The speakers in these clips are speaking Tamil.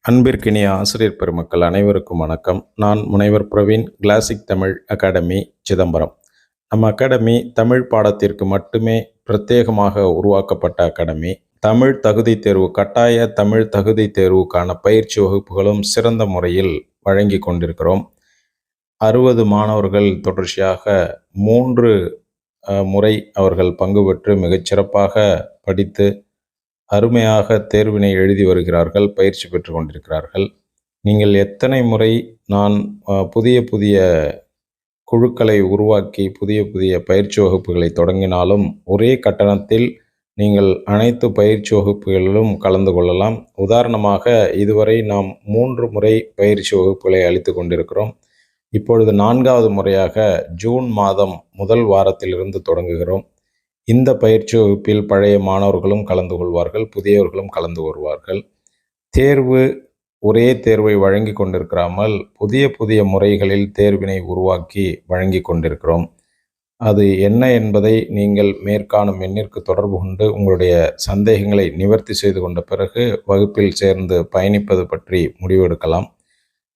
அன்பிற்கினிய ஆசிரியர் பெருமக்கள் அனைவருக்கும் வணக்கம். நான் முனைவர் பிரவீன், கிளாசிக் தமிழ் அகாடமி, சிதம்பரம். நம்ம அகாடமி தமிழ் பாடத்திற்கு மட்டுமே பிரத்யேகமாக உருவாக்கப்பட்ட அகாடமி. தமிழ் தகுதி தேர்வு, கட்டாய தமிழ் தகுதி தேர்வுக்கான பயிற்சி வகுப்புகளும் சிறந்த முறையில் வழங்கி கொண்டிருக்கிறோம். 60 மாணவர்கள் தொடர்ச்சியாக 3 முறை அவர்கள் பங்கு பெற்று மிகச்சிறப்பாக படித்து அருமையாக தேர்வினை எழுதி வருகிறார்கள், பயிற்சி பெற்று கொண்டிருக்கிறார்கள். நீங்கள் எத்தனை முறை நான் புதிய புதிய குழுக்களை உருவாக்கி புதிய புதிய பயிற்சி வகுப்புகளை தொடங்கினாலும் ஒரே கட்டணத்தில் நீங்கள் அனைத்து பயிற்சி வகுப்புகளிலும் கலந்து கொள்ளலாம். உதாரணமாக இதுவரை நாம் 3 முறை பயிற்சி வகுப்புகளை அளித்து கொண்டிருக்கிறோம். இப்பொழுது 4வது முறையாக ஜூன் மாதம் முதல் வாரத்திலிருந்து தொடங்குகிறோம். இந்த பயிற்சி வகுப்பில் பழைய மாணவர்களும் கலந்து கொள்வார்கள், புதியவர்களும் கலந்து வருவார்கள். தேர்வு ஒரே தேர்வை வழங்கி கொண்டிருக்கிறாமல் புதிய புதிய முறைகளில் தேர்வினை உருவாக்கி வழங்கி கொண்டிருக்கிறோம். அது என்ன என்பதை நீங்கள் மேற்காணும் எண்ணிற்கு தொடர்பு கொண்டு உங்களுடைய சந்தேகங்களை நிவர்த்தி செய்து கொண்ட பிறகு வகுப்பில் சேர்ந்து பயணிப்பது பற்றி முடிவெடுக்கலாம்.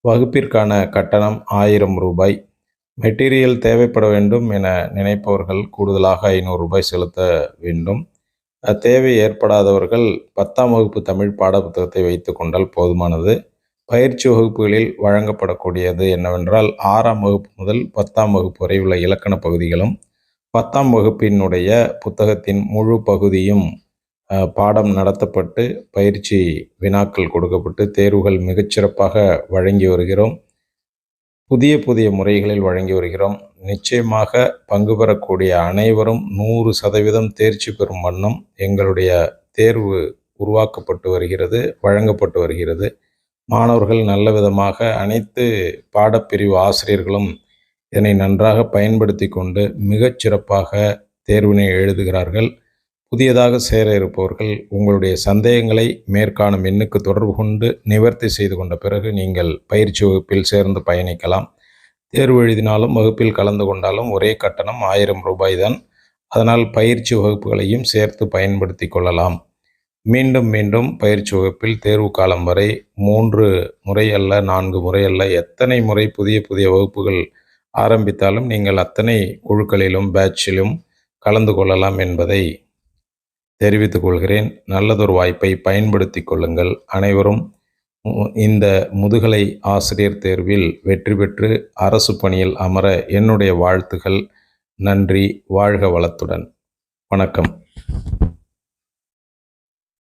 வகுப்பிற்கான கட்டணம் 1000 ரூபாய். மெட்டீரியல் தேவைப்பட வேண்டும் என நினைப்பவர்கள் கூடுதலாக 500 ரூபாய் செலுத்த வேண்டும். தேவை ஏற்படாதவர்கள் 10ஆம் வகுப்பு தமிழ் பாடப்புத்தகத்தை வைத்து கொண்டால் போதுமானது. பயிற்சி வகுப்புகளில் வழங்கப்படக்கூடியது என்னவென்றால் 6ஆம் வகுப்பு முதல் 10ஆம் வகுப்பு வரை உள்ள இலக்கண பகுதிகளும் 10ஆம் வகுப்பினுடைய புத்தகத்தின் முழு பகுதியும் பாடம் நடத்தப்பட்டு பயிற்சி வினாக்கள் கொடுக்கப்பட்டு தேர்வுகள் மிகச்சிறப்பாக வழங்கி வருகிறோம். புதிய புதிய முறைகளில் வழங்கி வருகிறோம். நிச்சயமாக பங்கு பெறக்கூடிய அனைவரும் 100% தேர்ச்சி பெறும் வண்ணம் எங்களுடைய தேர்வு உருவாக்கப்பட்டு வருகிறது, வழங்கப்பட்டு வருகிறது. மாணவர்கள் நல்ல விதமாக அனைத்து பாடப்பிரிவு ஆசிரியர்களும் இதனை நன்றாக பயன்படுத்தி கொண்டு மிகச்சிறப்பாக தேர்வினை எழுதுகிறார்கள். புதியதாக சேர இருப்பவர்கள் உங்களுடைய சந்தேகங்களை மேற்காணும் எண்ணுக்கு தொடர்பு கொண்டு நிவர்த்தி செய்து கொண்ட பிறகு நீங்கள் பயிற்சி வகுப்பில் சேர்ந்து பயணிக்கலாம். தேர்வு எழுதினாலும் வகுப்பில் கலந்து கொண்டாலும் ஒரே கட்டணம் 1000 ரூபாய் தான். அதனால் பயிற்சி வகுப்புகளையும் சேர்த்து பயன்படுத்தி கொள்ளலாம். மீண்டும் மீண்டும் பயிற்சி வகுப்பில் தேர்வு காலம் வரை 3 முறை அல்ல, 4 முறை அல்ல, எத்தனை முறை புதிய புதிய வகுப்புகள் ஆரம்பித்தாலும் நீங்கள் அத்தனை குழுக்களிலும் பேட்சிலும் கலந்து கொள்ளலாம் என்பதை தெரிவித்துக் கொள்கிறேன். நல்லதொரு வாய்ப்பை பயன்படுத்தி கொள்ளுங்கள். அனைவரும் இந்த முதுகலை ஆசிரியர் தேர்வில் வெற்றி பெற்று அரசு பணியில் அமர என்னுடைய வாழ்த்துகள். நன்றி. வாழ்க வளத்துடன். வணக்கம்.